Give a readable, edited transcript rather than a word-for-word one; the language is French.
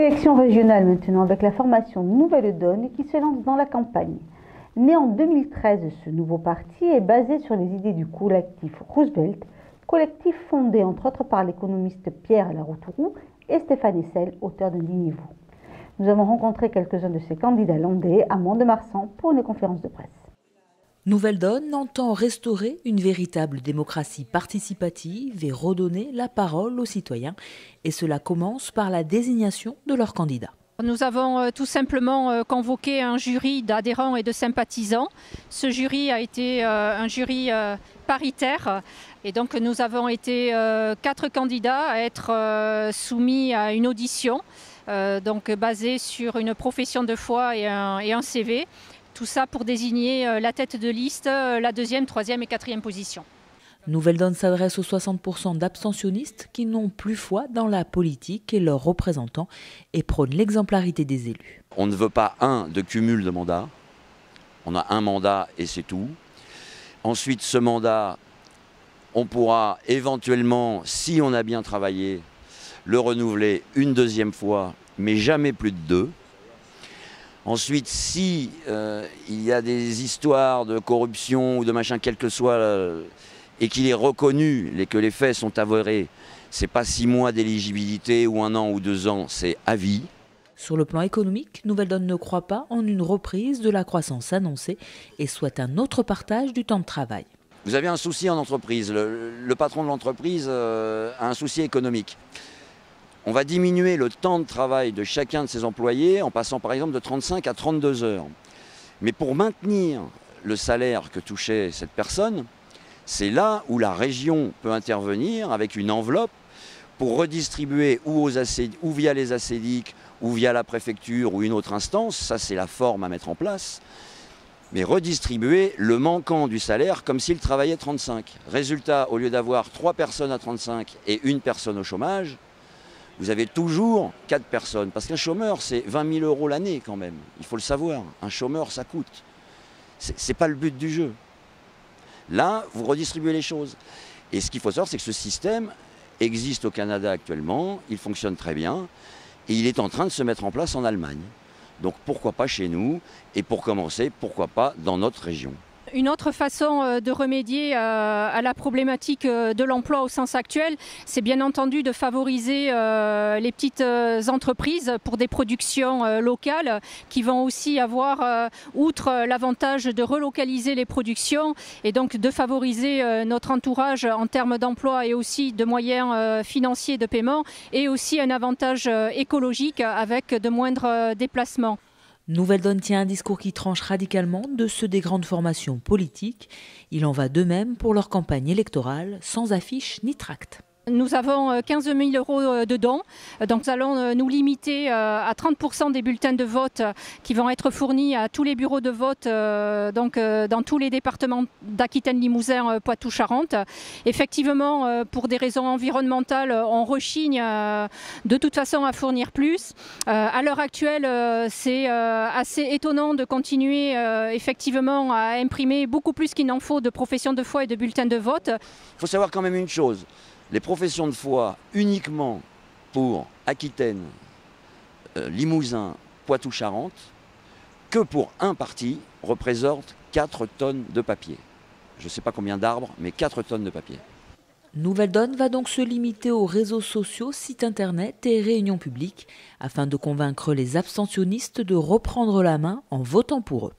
Élections régionales maintenant avec la formation Nouvelle Donne qui se lance dans la campagne. Né en 2013, ce nouveau parti est basé sur les idées du collectif Roosevelt, collectif fondé entre autres par l'économiste Pierre Laroutourou et Stéphane Hessel, auteur de Lignez-vous. Nous avons rencontré quelques-uns de ces candidats landais à Mont-de-Marsan pour une conférence de presse. Nouvelle Donne entend restaurer une véritable démocratie participative et redonner la parole aux citoyens. Et cela commence par la désignation de leurs candidats. Nous avons tout simplement convoqué un jury d'adhérents et de sympathisants. Ce jury a été un jury paritaire et donc nous avons été 4 candidats à être soumis à une audition donc basée sur une profession de foi et un CV. Tout ça pour désigner la tête de liste, la 2e, 3e et 4e position. Nouvelle Donne s'adresse aux 60% d'abstentionnistes qui n'ont plus foi dans la politique et leurs représentants et prône l'exemplarité des élus. On ne veut pas de cumul de mandats. On a un mandat et c'est tout. Ensuite, ce mandat, on pourra éventuellement, si on a bien travaillé, le renouveler une 2e fois, mais jamais plus de 2. Ensuite, si il y a des histoires de corruption ou de machin, quel que soit, et qu'il est reconnu et que les faits sont avérés, c'est pas 6 mois d'éligibilité ou 1 an ou 2 ans, c'est à vie. Sur le plan économique, Nouvelle Donne ne croit pas en une reprise de la croissance annoncée et souhaite un autre partage du temps de travail. Vous avez un souci en entreprise, le patron de l'entreprise a un souci économique. On va diminuer le temps de travail de chacun de ses employés en passant par exemple de 35 à 32 heures. Mais pour maintenir le salaire que touchait cette personne, c'est là où la région peut intervenir avec une enveloppe pour redistribuer ou via les ACDIC ou via la préfecture ou une autre instance, ça c'est la forme à mettre en place, mais redistribuer le manquant du salaire comme s'il travaillait 35. Résultat, au lieu d'avoir 3 personnes à 35 et 1 personne au chômage, vous avez toujours 4 personnes. Parce qu'un chômeur, c'est 20 000 € l'année quand même. Il faut le savoir. Un chômeur, ça coûte. C'est pas le but du jeu. Là, vous redistribuez les choses. Et ce qu'il faut savoir, c'est que ce système existe au Canada actuellement. Il fonctionne très bien. Et il est en train de se mettre en place en Allemagne. Donc pourquoi pas chez nous? Et pour commencer, pourquoi pas dans notre région? Une autre façon de remédier à la problématique de l'emploi au sens actuel, c'est bien entendu de favoriser les petites entreprises pour des productions locales qui vont aussi avoir, outre l'avantage de relocaliser les productions et donc de favoriser notre entourage en termes d'emploi et aussi de moyens financiers de paiement et aussi un avantage écologique avec de moindres déplacements. Nouvelle Donne tient un discours qui tranche radicalement de ceux des grandes formations politiques. Il en va de même pour leur campagne électorale, sans affiche ni tract. Nous avons 15 000 € de dons, donc nous allons nous limiter à 30% des bulletins de vote qui vont être fournis à tous les bureaux de vote dans tous les départements d'Aquitaine, Limousin, Poitou-Charentes. Effectivement, pour des raisons environnementales, on rechigne de toute façon à fournir plus. À l'heure actuelle, c'est assez étonnant de continuer effectivement à imprimer beaucoup plus qu'il n'en faut de professions de foi et de bulletins de vote. Il faut savoir quand même une chose. Les professions de foi uniquement pour Aquitaine, Limousin, Poitou-Charentes, que pour un parti, représentent 4 tonnes de papier. Je ne sais pas combien d'arbres, mais 4 tonnes de papier. Nouvelle Donne va donc se limiter aux réseaux sociaux, sites internet et réunions publiques afin de convaincre les abstentionnistes de reprendre la main en votant pour eux.